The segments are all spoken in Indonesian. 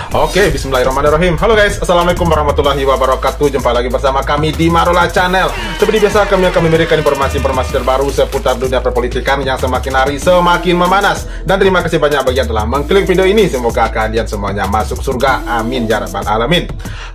Oke, bismillahirrahmanirrahim. Halo guys, assalamualaikum warahmatullahi wabarakatuh. Jumpa lagi bersama kami di Marola Channel. Seperti biasa, kami akan memberikan informasi-informasi terbaru seputar dunia perpolitikan yang semakin hari semakin memanas. Dan terima kasih banyak bagi yang telah mengklik video ini. Semoga kalian semuanya masuk surga. Amin ya rabbal alamin.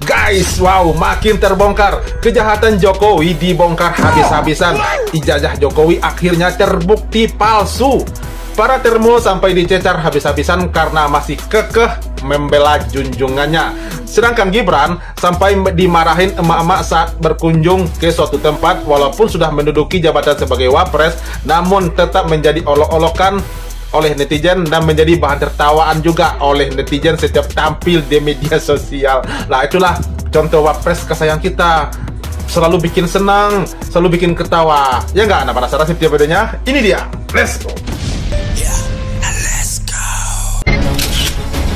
Guys, wow, makin terbongkar. Kejahatan Jokowi dibongkar habis-habisan. Ijazah Jokowi akhirnya terbukti palsu. Para termo sampai dicecar habis-habisan karena masih kekeh membela junjungannya. Sedangkan Gibran sampai dimarahin emak-emak saat berkunjung ke suatu tempat walaupun sudah menduduki jabatan sebagai wapres, namun tetap menjadi olok-olokan oleh netizen dan menjadi bahan tertawaan juga oleh netizen setiap tampil di media sosial. Nah, itulah contoh wapres kesayangan kita. Selalu bikin senang, selalu bikin ketawa. Ya nggak? Nah, penasaran sih videonya? Ini dia. Let's go.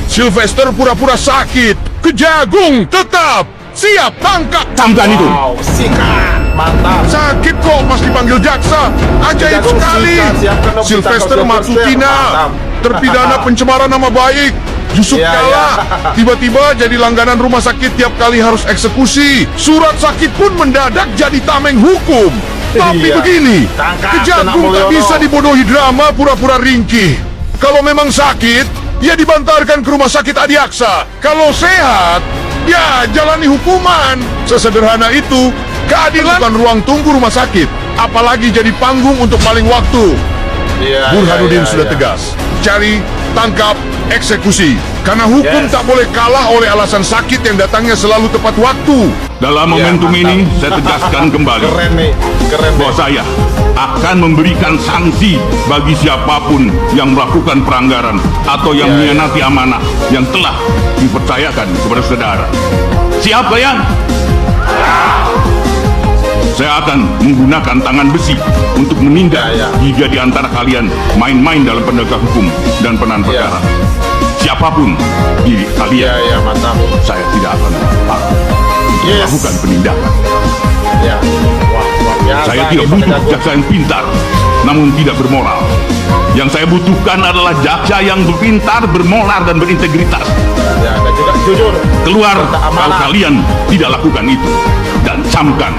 Sylvester pura-pura sakit. Kejagung tetap siap tangkap. Camkan itu. Wow, sikat. Mantap. Sakit kok pas dipanggil jaksa. Ajaib Kejagung sekali. sikat. Sylvester Matutina, terpidana pencemaran nama baik. Yusuf Iya, kalah. iya. Tiba-tiba jadi langganan rumah sakit tiap kali harus eksekusi. Surat sakit pun mendadak jadi tameng hukum. Tapi Iya. begini, Tangkap, Kejagung Tenang tak Mulyono. bisa dibodohi drama pura-pura ringkih. Kalau memang sakit, ya dibantarkan ke rumah sakit Adiaksa. Kalau sehat, ya jalani hukuman. Sesederhana itu. Keadilan bukan ruang tunggu rumah sakit, apalagi jadi panggung untuk maling waktu. Iya, Burhanuddin iya, sudah iya. tegas. Cari, tangkap, eksekusi. Karena hukum Yes. tak boleh kalah oleh alasan sakit yang datangnya selalu tepat waktu. Dalam Iya, momentum mantap. ini, saya tegaskan kembali Keren nih, keren nih. bahwa saya akan memberikan sanksi bagi siapapun yang melakukan pelanggaran atau yang Iya, mengkhianati amanah yang telah dipercayakan kepada saudara. Siap kalian? Saya akan menggunakan tangan besi untuk menindak Iya, iya. jika di antara kalian main-main dalam penegak hukum dan penanganan Iya. perkara. Siapapun diri Iya, kalian, iya, mantap. saya tidak akan Yes. melakukan penindakan. Ya. Wah, luar biasa. Saya ini tidak butuh Kejagung. jaksa yang pintar, namun tidak bermoral. Yang saya butuhkan adalah jaksa yang berpintar, bermoral, dan berintegritas. Ya, dan juga jujur. Keluar Serta kalau amanah. kalian tidak lakukan itu. Dan camkan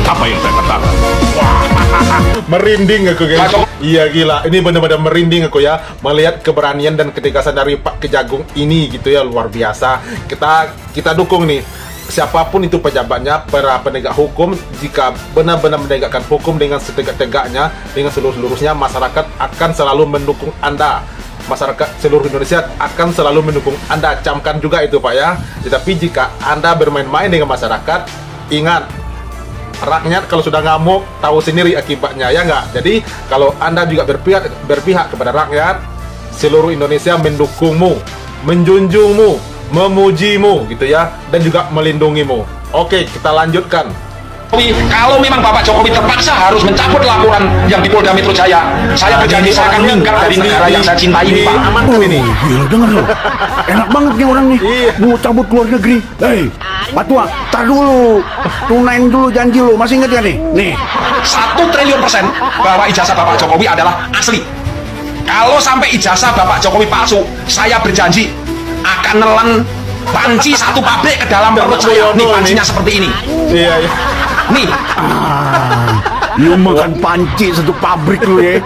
apa yang saya katakan. Merinding aku guys. Iya gila, ini benar-benar merinding aku ya melihat keberanian dan ketegasan dari Pak Kejagung ini gitu ya, luar biasa. Kita dukung nih siapapun itu pejabatnya, para penegak hukum, jika benar-benar menegakkan hukum dengan setegak-tegaknya, dengan seluruh-seluruhnya, masyarakat akan selalu mendukung Anda. Masyarakat seluruh Indonesia akan selalu mendukung Anda. Camkan juga itu Pak ya. Tetapi jika Anda bermain-main dengan masyarakat, ingat, rakyat kalau sudah ngamuk tahu sendiri akibatnya, ya nggak? Jadi kalau Anda juga berpihak kepada rakyat, seluruh Indonesia mendukungmu, menjunjungmu, memujimu gitu ya, dan juga melindungimu. Oke, kita lanjutkan. Kalau memang Bapak Jokowi terpaksa harus mencabut laporan yang di Polda Metro Jaya, saya berjanji saya akan minggat dari negara yang saya cintai ini, Pak. Amankan ini. Gila, denger lo. Enak banget nih orang nih. Iya. Mau cabut keluar negeri. Hei, Pak Tua, tar dulu. Tunain dulu janji lo. Masih inget ya nih? Nih. 1 triliun persen bahwa ijazah Bapak Jokowi adalah asli. Kalau sampai ijazah Bapak Jokowi palsu, saya berjanji akan nelen panci satu pabrik ke dalam perut saya. Nih pancinya seperti ini. Iya, iya. Nih, Lu makan panci satu pabrik lu ya.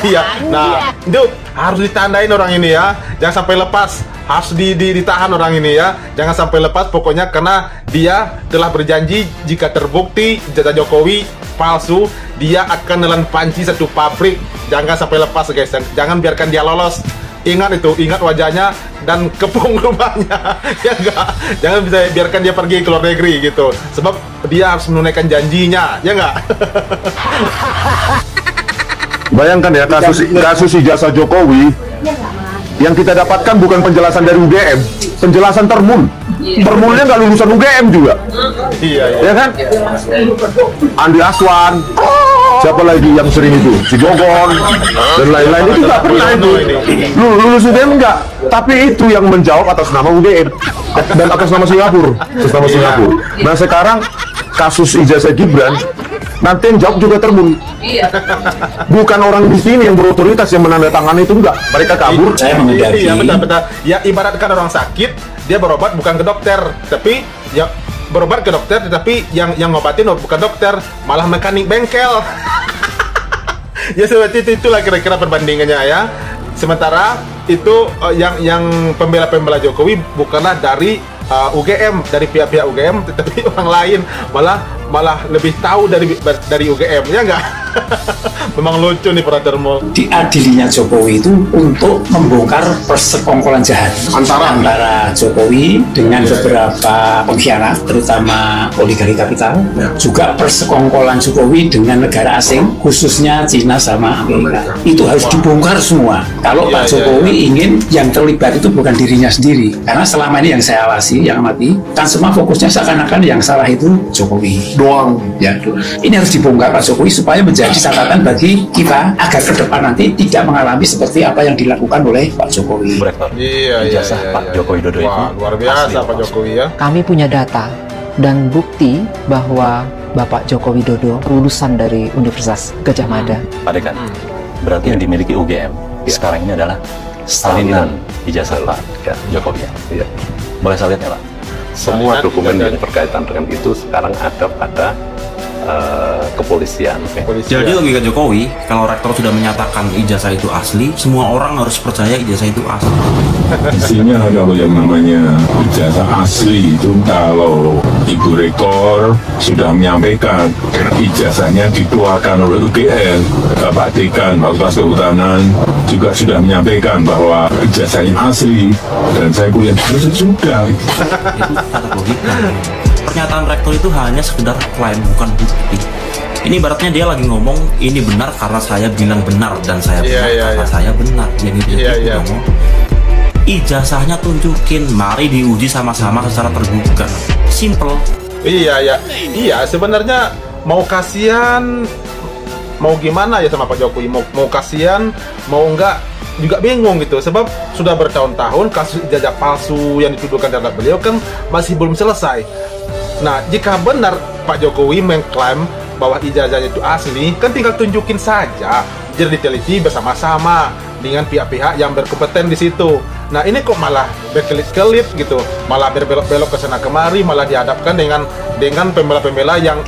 Iya. Nah, itu harus ditandain orang ini ya. Jangan sampai lepas. Harus ditahan orang ini ya. Jangan sampai lepas pokoknya, karena dia telah berjanji jika terbukti ijazah Jokowi palsu, dia akan nelan panci satu pabrik. Jangan sampai lepas guys. Jangan biarkan dia lolos. Ingat itu, ingat wajahnya dan kepung rumahnya. Ya enggak? Jangan bisa biarkan dia pergi ke luar negeri gitu. Sebab dia harus menunaikan janjinya, ya enggak? Bayangkan ya, kasus ijazah Jokowi yang kita dapatkan bukan penjelasan dari UGM, penjelasan Termul. Termulnya nggak lulusan UGM juga, Iya, iya. ya kan? Andi Aswan, siapa lagi yang sering itu, si Jogon dan lain-lain itu nggak pernah itu. Lulus UGM enggak, tapi itu yang menjawab atas nama UGM dan atas nama Singapura, Nah sekarang kasus ijazah Gibran Nanti yang jawab juga terbun. Bukan orang di sini yang berotoritas yang menandatangani itu, enggak. Mereka kabur. Saya menghindari. Iya, betul. Ya ibaratkan orang sakit, dia berobat bukan ke dokter, tapi ya berobat ke dokter, tetapi yang ngobatin bukan dokter, malah mekanik bengkel. Ya seperti itulah kira-kira perbandingannya ya. Sementara itu yang pembela-pembela Jokowi bukanlah dari UGM, dari pihak-pihak UGM, tetapi orang lain malah lebih tahu dari UGM, ya enggak? Memang lucu nih Pratermo. Diadilinya Jokowi itu untuk membongkar persekongkolan jahat antara Jokowi dengan beberapa pengkhianat, terutama oligarki kapital, juga persekongkolan Jokowi dengan negara asing, khususnya Cina sama Amerika. Itu harus dibongkar semua. Kalau Pak Jokowi ingin yang terlibat itu bukan dirinya sendiri, karena selama ini yang saya awasi, yang amati, kan semua fokusnya seakan-akan yang salah itu Jokowi doang. Ya, ini harus dibongkar Pak Jokowi supaya menjadi catatan bagi kita agar ke depan nanti tidak mengalami seperti apa yang dilakukan oleh Pak Jokowi. Iya. Pak Joko Widodo itu luar biasa Pak Jokowi ya. Kami punya data dan bukti bahwa Bapak Joko Widodo lulusan dari Universitas Gadjah Mada. Pak Dekan, berarti yang dimiliki UGM sekarang ini adalah salinan ijazah Pak Jokowi ya? Boleh saya lihat ya Pak? Semua dokumen yang berkaitan dengan itu sekarang ada pada kepolisian. Jadi logika Jokowi, kalau rektor sudah menyatakan ijazah itu asli, semua orang harus percaya ijazah itu asli. Isinya kalau yang namanya ijazah asli itu kalau Ibu Rektor sudah menyampaikan ijazahnya dikeluarkan oleh UGM, Bapak Dekan Fakultas Kehutanan juga sudah menyampaikan bahwa ijazahnya asli, dan saya kuliah sudah. Itu kata logika. Pernyataan rektor itu hanya sekedar klaim, bukan bukti. Ini ibaratnya dia lagi ngomong ini benar karena saya bilang benar dan saya benar karena saya benar. Yang itu ngomong. Ijazahnya tunjukin, mari diuji sama-sama secara terbuka. Simple. Iya, sebenarnya mau kasihan, mau gimana ya sama Pak Jokowi, mau kasihan, mau enggak juga bingung gitu, sebab sudah bertahun-tahun kasus ijazah palsu yang dituduhkan terhadap beliau kan masih belum selesai. Nah, jika benar Pak Jokowi mengklaim bahwa ijazahnya itu asli, kan tinggal tunjukin saja, jadi diteliti bersama-sama dengan pihak-pihak yang berkompeten di situ. Nah, ini kok malah berkelit-kelit gitu, malah berbelok-belok ke sana kemari, malah dihadapkan dengan pembela-pembela yang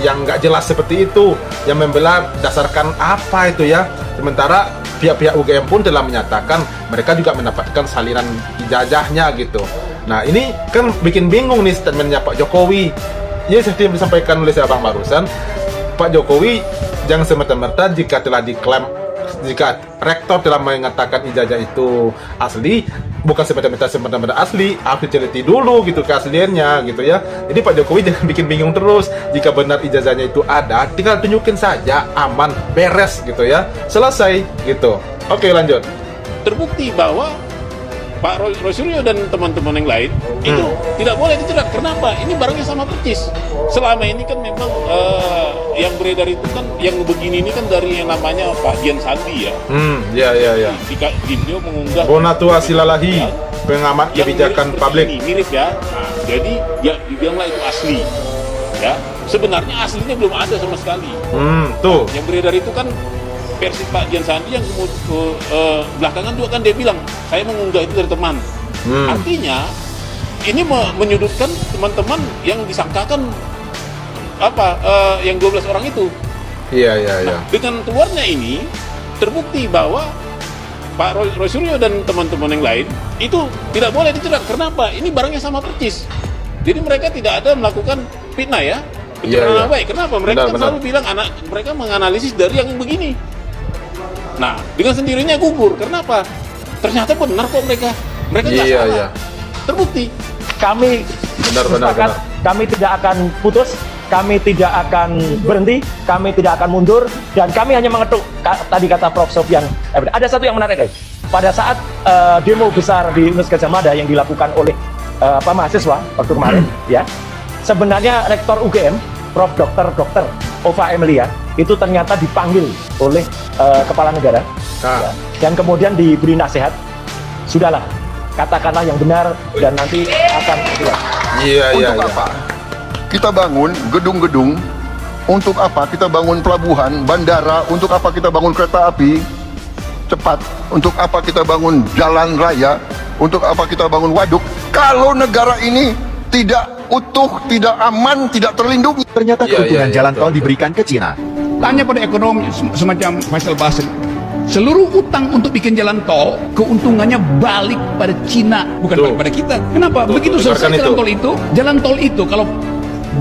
nggak jelas seperti itu, yang membela dasarkan apa itu ya. Sementara pihak-pihak UGM pun telah menyatakan mereka juga mendapatkan salinan ijazahnya gitu. Nah, ini kan bikin bingung nih statementnya Pak Jokowi. Ya, seperti yang disampaikan oleh saya Bang barusan, Pak Jokowi jangan semata-mata jika telah diklaim, jika rektor telah mengatakan ijazah itu asli, bukan semata-mata asli, harus diteliti dulu gitu keasliannya gitu ya. Jadi Pak Jokowi jangan bikin bingung terus. Jika benar ijazahnya itu ada, tinggal tunjukin saja, aman, beres gitu ya, selesai gitu. Oke, lanjut. Terbukti bahwa Pak Roy dan teman-teman yang lain itu tidak boleh dijerat. Kenapa? Ini barangnya sama persis. Selama ini kan memang yang beredar itu kan yang begini ini kan dari yang namanya Pak Dian Sandi ya. Iya. Dia mengunggah Bonatua Silalahi, pengamat kebijakan publik. Mirip ya. Nah, jadi ya dibilanglah itu asli. Ya, sebenarnya aslinya belum ada sama sekali. Tuh. Yang beredar itu kan versi Pak Dian Sandi yang belakangan juga kan dia bilang saya mengunggah itu dari teman. Artinya ini menyudutkan teman-teman yang disangkakan yang 12 orang itu. Iya. Dengan keluarnya ini terbukti bahwa Pak Roy Suryo dan teman-teman yang lain itu tidak boleh dijerat. Kenapa? Ini barangnya sama persis. Jadi mereka tidak ada melakukan fitnah ya. Pencemaran nama baik. Kenapa? Mereka selalu bilang mereka menganalisis dari yang begini. Nah, dengan sendirinya gugur. Kenapa? Ternyata benar kok mereka nggak salah. Terbukti. Kami sepakat, kami tidak akan putus, kami tidak akan berhenti, kami tidak akan mundur, dan kami hanya mengetuk. Tadi kata Prof. Sofyan, ada satu yang menarik, guys. Pada saat demo besar di Universitas Gadjah Mada yang dilakukan oleh mahasiswa waktu kemarin, ya, sebenarnya Rektor UGM, Prof. Dr. Ova Emilia, itu ternyata dipanggil oleh kepala negara, ya, dan kemudian diberi nasihat, sudahlah, katakanlah yang benar dan nanti akan Untuk apa? Kita bangun gedung-gedung Untuk apa kita bangun pelabuhan, bandara? Untuk apa kita bangun kereta api cepat? Untuk apa kita bangun jalan raya? Untuk apa kita bangun waduk? Kalau negara ini tidak utuh, tidak aman, tidak terlindungi. Ternyata keuntungan jalan tol diberikan ke Cina. Tanya pada ekonomi semacam Faisal Basri. Seluruh utang untuk bikin jalan tol, keuntungannya balik pada Cina, bukan balik pada kita. Kenapa? Begitu selesai jalan tol itu kalau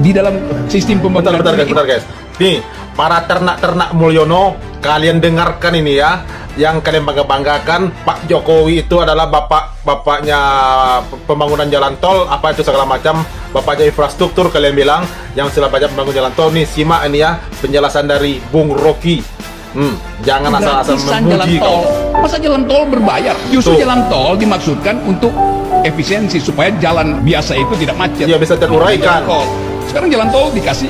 di dalam sistem pembangunan. Bentar guys. Nih, para ternak-ternak Mulyono, kalian dengarkan ini ya. Yang kalian bangga-banggakan, Pak Jokowi itu adalah bapaknya pembangunan jalan tol, apa itu segala macam, bapaknya infrastruktur kalian bilang, yang sudah banyak membangun jalan tol. Nih, simak ini ya penjelasan dari Bung Rocky. Jangan asal-asal memuji kau. Masa jalan tol berbayar? Justru jalan tol dimaksudkan untuk efisiensi supaya jalan biasa itu tidak macet. Iya, bisa teruraikan. Sekarang jalan tol dikasih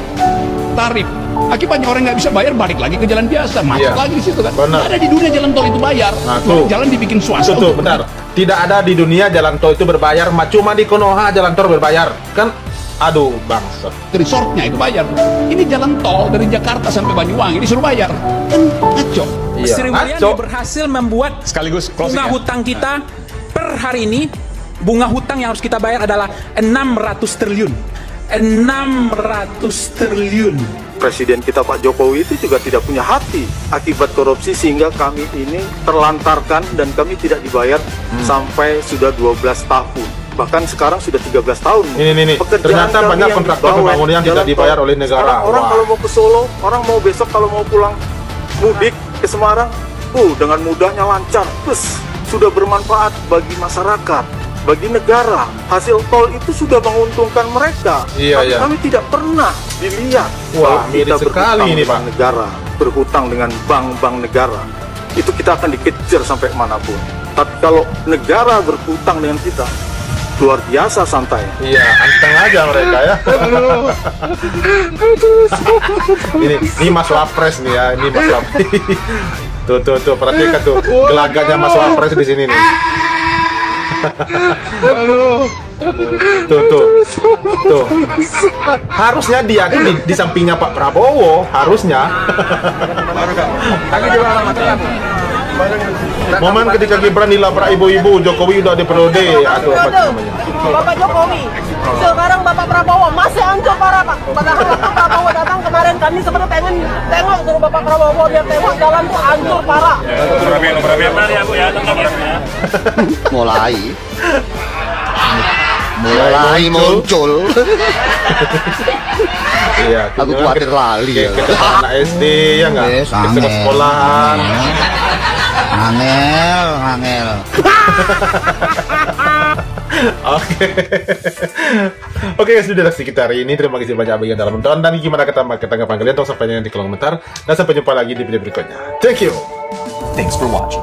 tarif. Akibatnya orang nggak bisa bayar, balik lagi ke jalan biasa, macet lagi di situ kan. Nggak ada di dunia jalan tol itu bayar. Nah, jalan dibikin swasta. Betul, benar. Tidak ada di dunia jalan tol itu berbayar, cuma di Konoha jalan tol berbayar. Kan aduh bangsa. Resortnya itu bayar. Ini jalan tol dari Jakarta sampai Banyuwangi disuruh bayar. Kan ngaco. Sri Mulyani berhasil membuat sekaligus bunga hutang kita per hari ini, bunga hutang yang harus kita bayar adalah 600 triliun. 600 triliun. Presiden kita Pak Jokowi itu juga tidak punya hati akibat korupsi sehingga kami ini terlantarkan dan kami tidak dibayar sampai sudah 12 tahun. Bahkan sekarang sudah 13 tahun. Ini. Ternyata banyak kontraktor pembangunan yang tidak dibayar oleh negara. Orang kalau mau ke Solo, orang mau besok kalau mau pulang mudik ke Semarang, dengan mudahnya lancar. Plus sudah bermanfaat bagi masyarakat, bagi negara. Hasil tol itu sudah menguntungkan mereka. Tapi kami tidak pernah dilihat kalau kita berhutang dengan negara, berhutang dengan bank-bank negara. Itu kita akan dikejar sampai manapun. Tapi kalau negara berhutang dengan kita, luar biasa santai. Iya, anteng aja mereka ya. ini Mas Wapres nih ya, ini Mas Wapres. Tuh, perhatikan tuh gelagatnya Mas Wapres di sini nih. Tuh. Harusnya dia tuh di sampingnya Pak Prabowo, harusnya. Momen ketika Gibran dilabrak ibu-ibu, Jokowi udah di periode atau apa namanya? Bapak Jokowi, sekarang Bapak Prabowo masih hancur parah Pak. Padahal waktu Prabowo datang kemarin kami sebenarnya pengen tengok suruh Bapak Prabowo biar tengok jalan tuh hancur parah. Mulai muncul. Iya, aku khawatir lali ya. Anak SD ya nggak? Ke sekolahan. Angel. Oke, sudah sekitar ini. Terima kasih banyak bagi yang dalam menonton dan gimana ketanggapan kalian. Tolong sampaikan di kolom komentar dan sampai jumpa lagi di video berikutnya. Thank you. Thanks for watching.